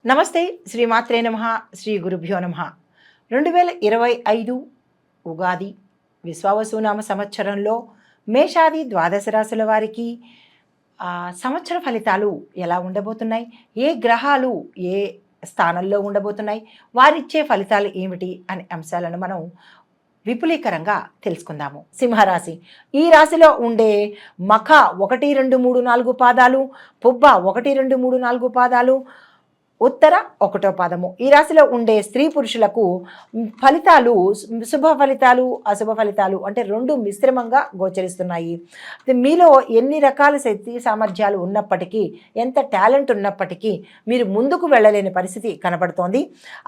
నమస్తే శ్రీమాత్రే నమః శ్రీ గురుభ్యో నమః 2025 ఉగాది విశ్వావసునామ సంవత్సరంలో మేషాది ద్వాదశ రాశుల వారికి సంవత్సర ఫలితాలు ఎలా ఉండబోతున్నాయి, ఏ గ్రహాలు ఏ స్థానంలో ఉండబోతున్నాయి, వారిచ్చే ఫలితాలు ఏమిటి అనే అంశాలను మనం విపులీకరంగా తెలుసుకుందాము. సింహరాశి, ఈ రాశిలో ఉండే మఖ 1 2 3 4 పాదాలు, పుబ్బ 1 2 3 4 పాదాలు, ఉత్తర 1వ పాదము ఈ రాశిలో ఉండే స్త్రీ పురుషులకు ఫలితాలు శుభ ఫలితాలు అశుభ ఫలితాలు అంటే రెండు మిశ్రమంగా గోచరిస్తున్నాయి. మీలో ఎన్ని రకాల శక్తి సామర్థ్యాలు ఉన్నప్పటికీ, ఎంత టాలెంట్ ఉన్నప్పటికీ మీరు ముందుకు వెళ్ళలేని పరిస్థితి కనబడుతోంది.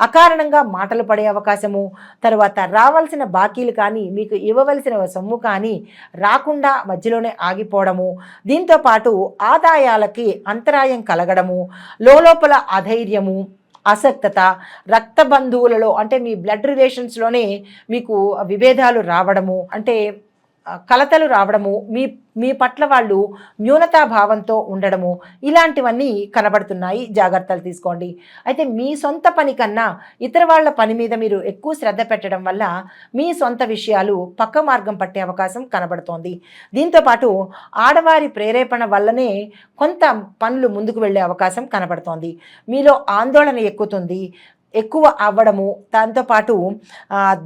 అకారణంగా మాటలు పడే అవకాశము, తర్వాత రావాల్సిన బాకీలు కానీ మీకు ఇవ్వవలసిన సొమ్ము కానీ రాకుండా మధ్యలోనే ఆగిపోవడము, దీంతోపాటు ఆదాయాలకి అంతరాయం కలగడము, లోపల అధైర్యము, అసక్తత, రక్త బంధువులలో అంటే మీ బ్లడ్ రిలేషన్స్లోనే మీకు విభేదాలు రావడము, అంటే కలతలు రావడము, మీ మీ పట్ల వాళ్ళు న్యూనతాభావంతో ఉండడము, ఇలాంటివన్నీ కనబడుతున్నాయి. జాగ్రత్తలు తీసుకోండి. అయితే మీ సొంత పని కన్నా ఇతర వాళ్ళ పని మీద మీరు ఎక్కువ శ్రద్ధ పెట్టడం వల్ల మీ సొంత విషయాలు పక్క మార్గం పట్టే అవకాశం కనబడుతోంది. దీంతోపాటు ఆడవారి ప్రేరేపణ వల్లనే కొంత పనులు ముందుకు వెళ్ళే అవకాశం కనబడుతోంది. మీలో ఆందోళన ఎక్కువ అవ్వడము, దాంతోపాటు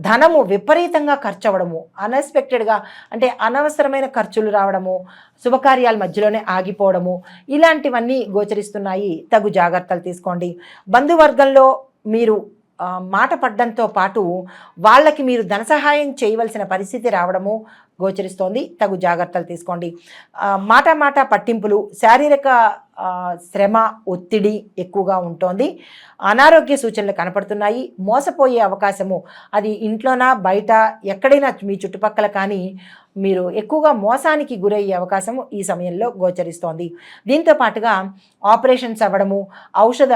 ధనము విపరీతంగా ఖర్చు అవ్వడము, అన్ఎక్స్పెక్టెడ్గా అంటే అనవసరమైన ఖర్చులు రావడము, శుభకార్యాల మధ్యలోనే ఆగిపోవడము, ఇలాంటివన్నీ గోచరిస్తున్నాయి. తగు జాగ్రత్తలు తీసుకోండి. బంధువర్గంలో మీరు మాట పడ్డంతో పాటు వాళ్ళకి మీరు ధన సహాయం చేయవలసిన పరిస్థితి రావడము గోచరిస్తోంది. తగు జాగ్రత్తలు తీసుకోండి. మాట పట్టింపులు, శారీరక శ్రమ, ఒత్తిడి ఎక్కువగా ఉంటోంది. అనారోగ్య సూచనలు కనపడుతున్నాయి. మోసపోయే అవకాశము, అది ఇంట్లోనా బయట ఎక్కడైనా మీ చుట్టుపక్కల కానీ మీరు ఎక్కువగా మోసానికి గురయ్యే అవకాశము ఈ సమయంలో గోచరిస్తోంది. దీంతో పాటుగా ఆపరేషన్స్ అవ్వడము,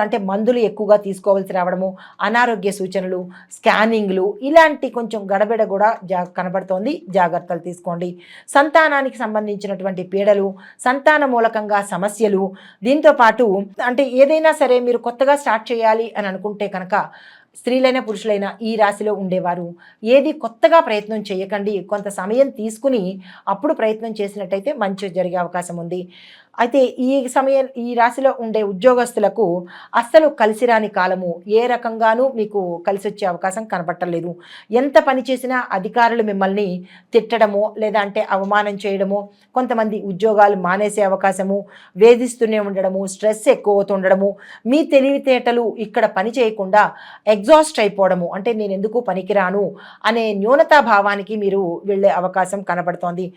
అంటే మందులు ఎక్కువగా తీసుకోవాల్సి రావడము, అనారోగ్య సూచనలు, స్కానింగ్లు, ఇలాంటి కొంచెం గడబిడ కూడా కనబడుతోంది. జాగ్రత్తలు తీసుకోండి. సంతానానికి సంబంధించినటువంటి పీడలు, సంతాన మూలకంగా సమస్యలు, దీంతోపాటు అంటే ఏదైనా సరే మీరు కొత్తగా స్టార్ట్ చేయాలి అని అనుకుంటే కనుక స్త్రీలైనా పురుషులైనా ఈ రాశిలో ఉండేవారు ఏది కొత్తగా ప్రయత్నం చేయకండి. కొంత సమయం తీసుకుని అప్పుడు ప్రయత్నం చేసినట్టయితే మంచి జరిగే అవకాశం ఉంది. అయితే ఈ రాశిలో ఉండే ఉద్యోగస్తులకు అస్సలు కలిసిరాని కాలము, ఏ రకంగానూ మీకు కలిసి వచ్చే అవకాశం కనపట్టలేదు. ఎంత పని చేసినా అధికారులు మిమ్మల్ని తిట్టడము, లేదా అంటే అవమానం చేయడము, కొంతమంది ఉద్యోగాలు మానేసే అవకాశము, వేధిస్తూనే ఉండడము, స్ట్రెస్ ఎక్కువ అవుతుండడము, మీ తెలివితేటలు ఇక్కడ పని చేయకుండా ఎగ్జాస్ట్ అయిపోవడము, అంటే నేను ఎందుకు పనికిరాను అనే న్యూనతాభావానికి మీరు వెళ్ళే అవకాశం కనబడుతోంది.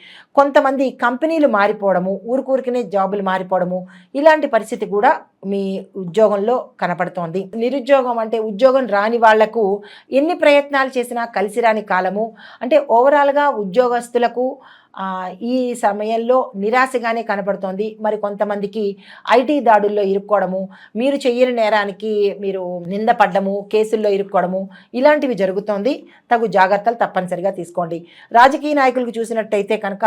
కొంతమంది కంపెనీలు మారిపోవడము, ఊరికూరికనే జాబులు మారిపోవడము, ఇలాంటి పరిస్థితి కూడా మీ ఉద్యోగంలో కనపడుతోంది. నిరుద్యోగం అంటే ఉద్యోగం రాని వాళ్లకు ఎన్ని ప్రయత్నాలు చేసినా కలిసి రాని కాలము, అంటే ఓవరాల్గా ఉద్యోగస్తులకు ఈ సమయంలో నిరాశగానే కనపడుతోంది. మరి కొంతమందికి ఐటీ దాడుల్లో ఇరుక్కోవడము, మీరు చెయ్యని నేరానికి మీరు నిందపడ్డము, కేసుల్లో ఇరుక్కోవడము, ఇలాంటివి జరుగుతోంది. తగు జాగ్రత్తలు తప్పనిసరిగా తీసుకోండి. రాజకీయ నాయకులకు చూసినట్టయితే కనుక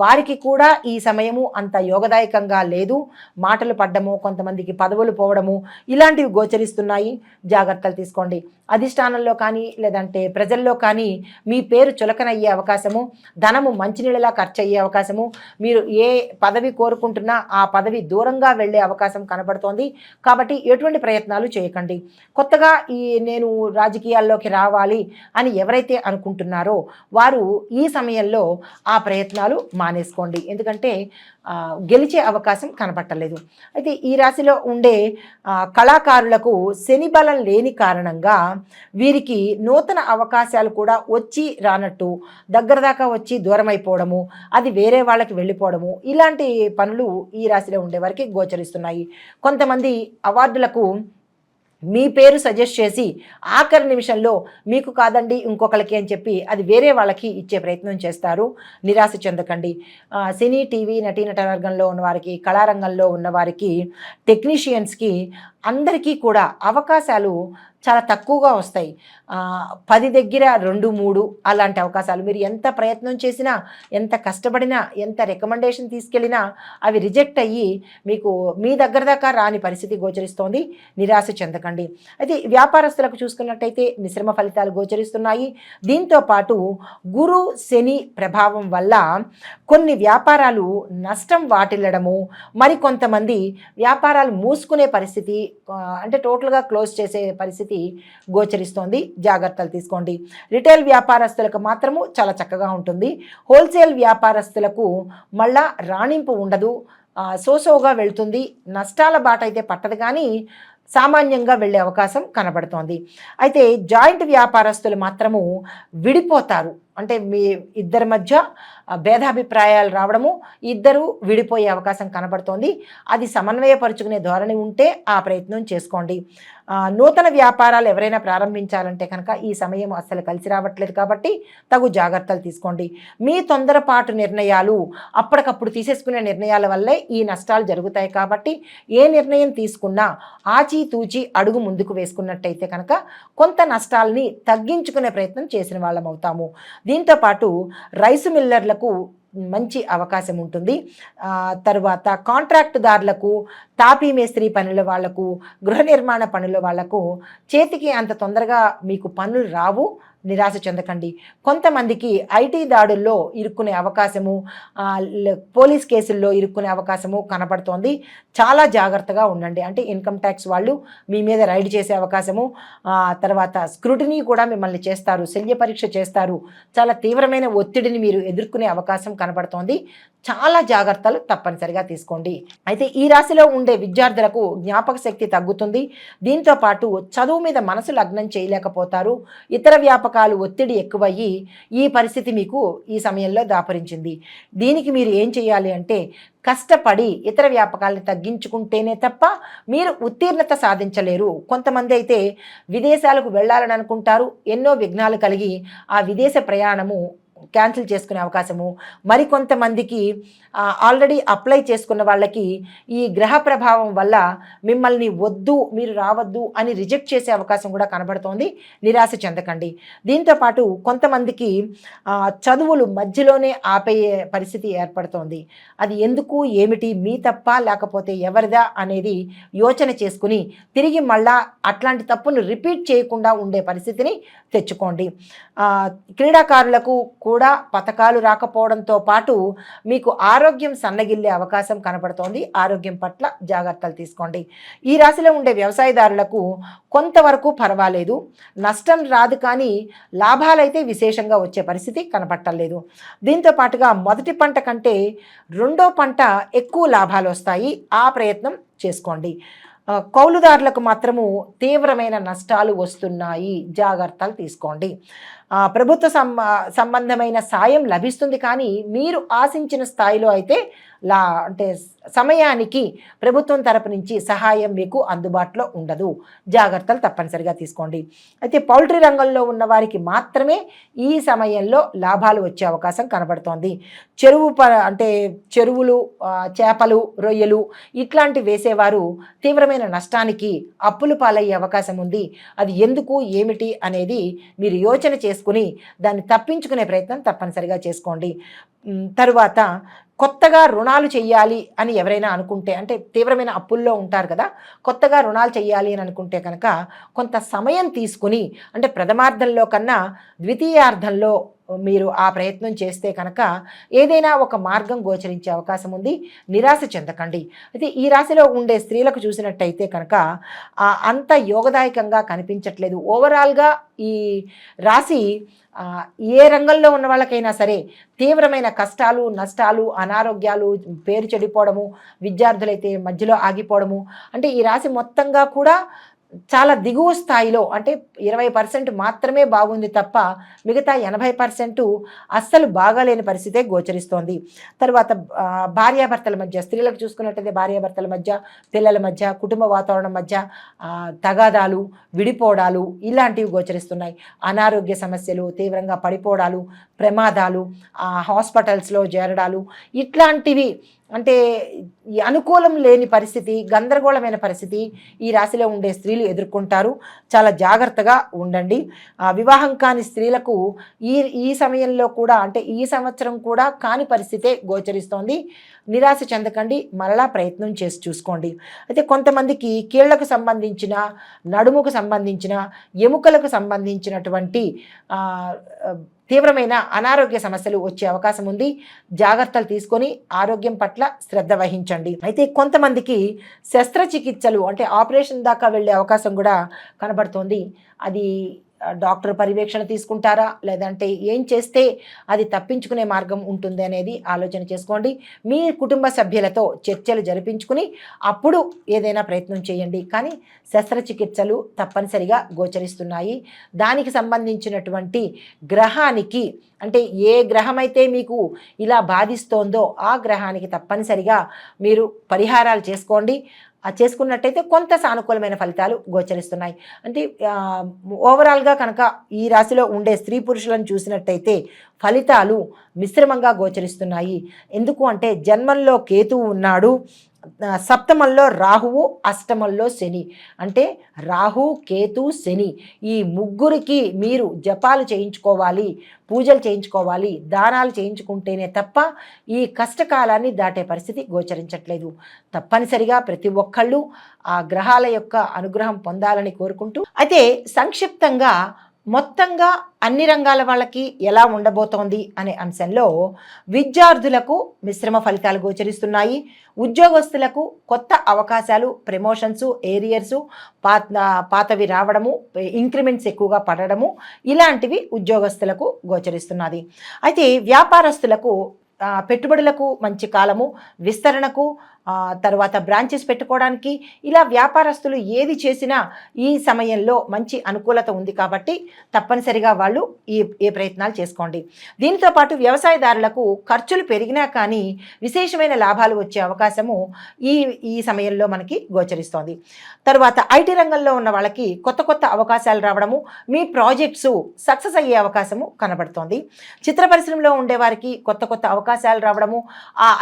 వారికి కూడా ఈ సమయము అంత యోగదాయకంగా లేదు. మాటలు పడ్డము, కొంతమందికి పదవులు పోవడము, ఇలాంటివి గోచరిస్తున్నాయి. జాగ్రత్తలు తీసుకోండి. అధిష్టానంలో కానీ లేదంటే ప్రజల్లో కానీ మీ పేరు చులకనయ్యే అవకాశము, ధనము మంచినీళ్ళలా ఖర్చు అయ్యే అవకాశము, మీరు ఏ పదవి కోరుకుంటున్నా ఆ పదవి దూరంగా వెళ్ళే అవకాశం కనబడుతోంది. కాబట్టి ఎటువంటి ప్రయత్నాలు చేయకండి. కొత్తగా నేను రాజకీయాల్లోకి రావాలి అని ఎవరైతే అనుకుంటున్నారో వారు ఈ సమయంలో ఆ ప్రయత్నాలు మానేసుకోండి. ఎందుకంటే గెలిచే అవకాశం కనపట్టలేదు. అయితే ఈ రాశిలో ఉండే కళాకారులకు శని బలం లేని కారణంగా వీరికి నూతన అవకాశాలు కూడా వచ్చి రానట్టు, దగ్గర దాకా వచ్చి దూరం అయిపోవడము, అది వేరే వాళ్ళకి వెళ్ళిపోవడము, ఇలాంటి పనులు ఈ రాశిలో ఉండే వారికి గోచరిస్తున్నాయి. కొంతమంది అవార్డులకు మీ పేరు సజెస్ట్ చేసి ఆఖరి నిమిషంలో మీకు కాదండి ఇంకొకరికి అని చెప్పి అది వేరే వాళ్ళకి ఇచ్చే ప్రయత్నం చేస్తారు. నిరాశ చెందకండి. సినీ టీవీ నటీనట రంగంలో ఉన్నవారికి, కళారంగంలో ఉన్నవారికి, టెక్నీషియన్స్కి అందరికీ కూడా అవకాశాలు చాలా తక్కువగా వస్తాయి. 10 దగ్గర 2, 3 అలాంటి అవకాశాలు. మీరు ఎంత ప్రయత్నం చేసినా, ఎంత కష్టపడినా, ఎంత రికమెండేషన్ తీసుకెళ్ళినా అవి రిజెక్ట్ అయ్యి మీకు మీ దగ్గర దాకా రాని పరిస్థితి గోచరిస్తోంది. నిరాశ చెందకండి. అయితే వ్యాపారస్తులకు చూసుకున్నట్టయితే మిశ్రమ ఫలితాలు గోచరిస్తున్నాయి. దీంతో పాటు గురు శని ప్రభావం వల్ల కొన్ని వ్యాపారాలు నష్టం వాటిల్లడము, మరికొంతమంది వ్యాపారాలు మూసుకునే పరిస్థితి, అంటే టోటల్గా క్లోజ్ చేసే పరిస్థితి గోచరిస్తోంది. జాగ్రత్తలు తీసుకోండి. రిటైల్ వ్యాపారస్తులకు మాత్రము చాలా చక్కగా ఉంటుంది. హోల్సేల్ వ్యాపారస్తులకు మళ్ళా రాణింపు ఉండదు, సోసోగా వెళ్తుంది. నష్టాల బాట అయితే పట్టదు, కానీ సామాన్యంగా వెళ్ళే అవకాశం కనబడుతోంది. అయితే జాయింట్ వ్యాపారస్తులు మాత్రము విడిపోతారు. అంటే మీ ఇద్దరి మధ్య భేదాభిప్రాయాలు రావడము, ఇద్దరు విడిపోయే అవకాశం కనబడుతోంది. అది సమన్వయపరుచుకునే ధోరణి ఉంటే ఆ ప్రయత్నం చేసుకోండి. నూతన వ్యాపారాలు ఎవరైనా ప్రారంభించాలంటే కనుక ఈ సమయం అస్సలు కలిసి రావట్లేదు, కాబట్టి తగు జాగ్రత్తలు తీసుకోండి. మీ తొందరపాటు నిర్ణయాలు, అప్పటికప్పుడు తీసేసుకునే నిర్ణయాల వల్లే ఈ నష్టాలు జరుగుతాయి. కాబట్టి ఏ నిర్ణయం తీసుకున్నా ఆచితూచి అడుగు ముందుకు వేసుకున్నట్టయితే కనుక కొంత నష్టాలని తగ్గించుకునే ప్రయత్నం చేసిన వాళ్ళం అవుతాము. దీంతోపాటు రైసు మిల్లర్లకు మంచి అవకాశం ఉంటుంది. తరువాత కాంట్రాక్టుదారులకు, తాపీ మేస్త్రీ పనుల వాళ్లకు, గృహ నిర్మాణ పనుల వాళ్లకు చేతికి అంత తొందరగా మీకు పనులు రావు. నిరాశ చెందకండి. కొంతమందికి ఐటీ దాడుల్లో ఇరుక్కునే అవకాశము, పోలీస్ కేసుల్లో ఇరుక్కునే అవకాశము కనపడుతోంది. చాలా జాగ్రత్తగా ఉండండి. అంటే ఇన్కమ్ ట్యాక్స్ వాళ్ళు మీ మీద రైడ్ చేసే అవకాశము, తర్వాత స్క్రూటినీ కూడా మిమ్మల్ని చేస్తారు, శల్య పరీక్ష చేస్తారు. చాలా తీవ్రమైన ఒత్తిడిని మీరు ఎదుర్కొనే అవకాశం కనబడుతోంది. చాలా జాగ్రత్తలు తప్పనిసరిగా తీసుకోండి. అయితే ఈ రాశిలో ఉండే విద్యార్థులకు జ్ఞాపక శక్తి తగ్గుతుంది. దీంతోపాటు చదువు మీద మనసు లగ్నం చేయలేకపోతారు. ఇతర వ్యాపకాలు ఒత్తిడి ఎక్కువయ్యి ఈ పరిస్థితి మీకు ఈ సమయంలో దాపరించింది. దీనికి మీరు ఏం చేయాలి అంటే కష్టపడి ఇతర వ్యాపకాలను తగ్గించుకుంటేనే తప్ప మీరు ఉత్తీర్ణత సాధించలేరు. కొంతమంది అయితే విదేశాలకు వెళ్ళాలని అనుకుంటారు, ఎన్నో విఘ్నాలు కలిగి ఆ విదేశ ప్రయాణము క్యాన్సిల్ చేసుకునే అవకాశము, మరికొంతమందికి ఆల్రెడీ అప్లై చేసుకున్న వాళ్ళకి ఈ గ్రహ ప్రభావం వల్ల మిమ్మల్ని వద్దు, మీరు రావద్దు అని రిజెక్ట్ చేసే అవకాశం కూడా కనబడుతోంది. నిరాశ చెందకండి. దీంతోపాటు కొంతమందికి చదువులు మధ్యలోనే ఆపేయే పరిస్థితి ఏర్పడుతోంది. అది ఎందుకు, ఏమిటి, మీ తప్ప లేకపోతే ఎవరిదా అనేది యోచన చేసుకుని తిరిగి మళ్ళా అట్లాంటి తప్పును రిపీట్ చేయకుండా ఉండే పరిస్థితిని తెచ్చుకోండి. క్రీడాకారులకు కూడా పథకాలు రాకపోవడంతో పాటు మీకు ఆరోగ్యం సన్నగిల్లే అవకాశం కనపడుతోంది. ఆరోగ్యం పట్ల జాగ్రత్తలు తీసుకోండి. ఈ రాశిలో ఉండే వ్యవసాయదారులకు కొంతవరకు పర్వాలేదు, నష్టం రాదు, కానీ లాభాలైతే విశేషంగా వచ్చే పరిస్థితి కనపట్టలేదు. దీంతో పాటుగా మొదటి పంట కంటే రెండో పంట ఎక్కువ లాభాలు వస్తాయి. ఆ ప్రయత్నం చేసుకోండి. కౌలుదారులకు మాత్రము తీవ్రమైన నష్టాలు వస్తున్నాయి. జాగ్రత్తలు తీసుకోండి. ప్రభుత్వ సంబంధమైన సాయం లభిస్తుంది, కానీ మీరు ఆశించిన స్థాయిలో అయితే అంటే సమయానికి ప్రభుత్వం తరపు నుంచి సహాయం మీకు అందుబాటులో ఉండదు. జాగ్రత్తలు తప్పనిసరిగా తీసుకోండి. అయితే పౌల్ట్రీ రంగంలో ఉన్న వారికి మాత్రమే ఈ సమయంలో లాభాలు వచ్చే అవకాశం కనబడుతోంది. అంటే చెరువులు, చేపలు, రొయ్యలు ఇట్లాంటి వేసేవారు తీవ్రమైన నష్టానికి, అప్పులు పాలయ్యే అవకాశం ఉంది. అది ఎందుకు, ఏమిటి అనేది మీరు యోచన చేసుకుని దాన్ని తప్పించుకునే ప్రయత్నం తప్పనిసరిగా చేసుకోండి. తరువాత కొత్తగా రుణాలు చెయ్యాలి అని ఎవరైనా అనుకుంటే, అంటే తీవ్రమైన అప్పుల్లో ఉంటారు కదా, కొత్తగా రుణాలు చెయ్యాలి అని అనుకుంటే కనుక కొంత సమయం తీసుకుని, అంటే ప్రథమార్థంలో కన్నా ద్వితీయార్థంలో మీరు ఆ ప్రయత్నం చేస్తే కనుక ఏదైనా ఒక మార్గం గోచరించే అవకాశం ఉంది. నిరాశ చెందకండి. అయితే ఈ రాశిలో ఉండే స్త్రీలకు చూసినట్టయితే కనుక అంత యోగదాయకంగా కనిపించట్లేదు. ఓవరాల్గా ఈ రాశి ఏ రంగంలో ఉన్న వాళ్ళకైనా సరే తీవ్రమైన కష్టాలు, నష్టాలు, అనారోగ్యాలు, పేరు చెడిపోవడము, విద్యార్థులైతే మధ్యలో ఆగిపోవడము, అంటే ఈ రాశి మొత్తంగా కూడా చాలా దిగువ స్థాయిలో, అంటే 20% మాత్రమే బాగుంది తప్ప మిగతా 80% అస్సలు బాగాలేని పరిస్థితే గోచరిస్తోంది. తర్వాత భార్యాభర్తల మధ్య, స్త్రీలకు చూసుకున్నట్టయితే భార్యాభర్తల మధ్య, పిల్లల మధ్య, కుటుంబ వాతావరణం మధ్య తగాదాలు, విడిపోవడాలు ఇలాంటివి గోచరిస్తున్నాయి. అనారోగ్య సమస్యలు, తీవ్రంగా పడిపోవడాలు, ప్రమాదాలు, హాస్పిటల్స్లో చేరడాలు, ఇట్లాంటివి అంటే ఈ అనుకూలం లేని పరిస్థితి, గందరగోళమైన పరిస్థితి ఈ రాశిలో ఉండే స్త్రీలు ఎదుర్కొంటారు. చాలా జాగ్రత్తగా ఉండండి. వివాహం కాని స్త్రీలకు ఈ ఈ సమయంలో కూడా, అంటే ఈ సంవత్సరం కూడా కాని పరిస్థితే గోచరిస్తోంది. నిరాశ చెందకండి, మరలా ప్రయత్నం చేసి చూసుకోండి. అయితే కొంతమందికి కీళ్లకు సంబంధించిన, నడుముకు సంబంధించిన, ఎముకలకు సంబంధించినటువంటి తీవ్రమైన అనారోగ్య సమస్యలు వచ్చే అవకాశం ఉంది. జాగ్రత్తలు తీసుకొని ఆరోగ్యం పట్ల శ్రద్ధ వహించండి. అయితే కొంతమందికి శస్త్రచికిత్సలు, అంటే ఆపరేషన్ దాకా వెళ్ళే అవకాశం కూడా కనబడుతోంది. అది డాక్టర్ పర్యవేక్షణ తీసుకుంటారా, లేదంటే ఏం చేస్తే అది తప్పించుకునే మార్గం ఉంటుంది అనేది ఆలోచన చేసుకోండి. మీ కుటుంబ సభ్యులతో చర్చలు జరిపించుకుని అప్పుడు ఏదైనా ప్రయత్నం చేయండి. కానీ శస్త్రచికిత్సలు తప్పనిసరిగా గోచరిస్తున్నాయి. దానికి సంబంధించినటువంటి గ్రహానికి, అంటే ఏ గ్రహమైతే మీకు ఇలా బాధిస్తోందో ఆ గ్రహానికి తప్పనిసరిగా మీరు పరిహారాలు చేసుకోండి. చేసుకున్నట్టయితే కొంత సానుకూలమైన ఫలితాలు గోచరిస్తున్నాయి. అంటే ఓవరాల్గా కనుక ఈ రాశిలో ఉండే స్త్రీ పురుషులను చూసినట్టయితే ఫలితాలు మిశ్రమంగా గోచరిస్తున్నాయి. ఎందుకు అంటే జన్మంలో కేతువు ఉన్నాడు, సప్తమంలో రాహువు, అష్టమంలో శని. అంటే రాహు, కేతు, శని ఈ ముగ్గురికి మీరు జపాలు చేయించుకోవాలి, పూజలు చేయించుకోవాలి, దానాలు చేయించుకుంటేనే తప్ప ఈ కష్టకాలాన్ని దాటే పరిస్థితి గోచరించట్లేదు. తప్పనిసరిగా ప్రతి ఒక్కళ్ళు ఆ గ్రహాల యొక్క అనుగ్రహం పొందాలని కోరుకుంటూ, అయితే సంక్షిప్తంగా మొత్తంగా అన్ని రంగాల వాళ్ళకి ఎలా ఉండబోతోంది అనే అంశంలో విద్యార్థులకు మిశ్రమ ఫలితాలు గోచరిస్తున్నాయి. ఉద్యోగస్తులకు కొత్త అవకాశాలు, ప్రమోషన్స్, ఏరియర్సు, పాతవి రావడము, ఇంక్రిమెంట్స్ ఎక్కువగా పడడము, ఇలాంటివి ఉద్యోగస్తులకు గోచరిస్తున్నది. అయితే వ్యాపారస్తులకు పెట్టుబడులకు మంచి కాలము, విస్తరణకు, తర్వాత బ్రాంచెస్ పెట్టుకోవడానికి, ఇలా వ్యాపారస్తులు ఏది చేసినా ఈ సమయంలో మంచి అనుకూలత ఉంది. కాబట్టి తప్పనిసరిగా వాళ్ళు ఏ ప్రయత్నాలు చేసుకోండి. దీంతో పాటు వ్యవసాయదారులకు ఖర్చులు పెరిగినా కానీ విశేషమైన లాభాలు వచ్చే అవకాశము ఈ సమయంలో మనకి గోచరిస్తోంది. తర్వాత ఐటీ రంగంలో ఉన్న వాళ్ళకి కొత్త కొత్త అవకాశాలు రావడము, మీ ప్రాజెక్ట్స్ సక్సెస్ అయ్యే అవకాశము కనబడుతోంది. చిత్ర పరిశ్రమలో ఉండే వారికి కొత్త కొత్త అవకాశాలు రావడము,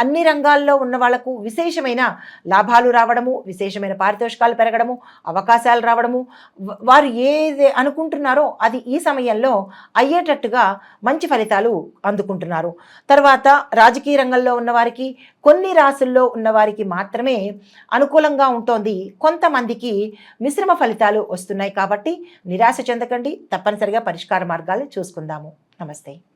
అన్ని రంగాల్లో ఉన్న వాళ్లకు విశేషమైన లాభాలు రావడము, విశేషమైన పారితోషికాలు పెరగడము, అవకాశాలు రావడము, వారు ఏది అనుకుంటున్నారో అది ఈ సమయంలో అయ్యేటట్టుగా మంచి ఫలితాలు అందుకుంటున్నారు. తర్వాత రాజకీయ రంగంలో ఉన్నవారికి, కొన్ని రాసుల్లో ఉన్నవారికి మాత్రమే అనుకూలంగా ఉంటోంది. కొంతమందికి మిశ్రమ ఫలితాలు వస్తున్నాయి. కాబట్టి నిరాశ చెందకండి, తప్పనిసరిగా పరిష్కార మార్గాలు చూసుకుందాము. నమస్తే.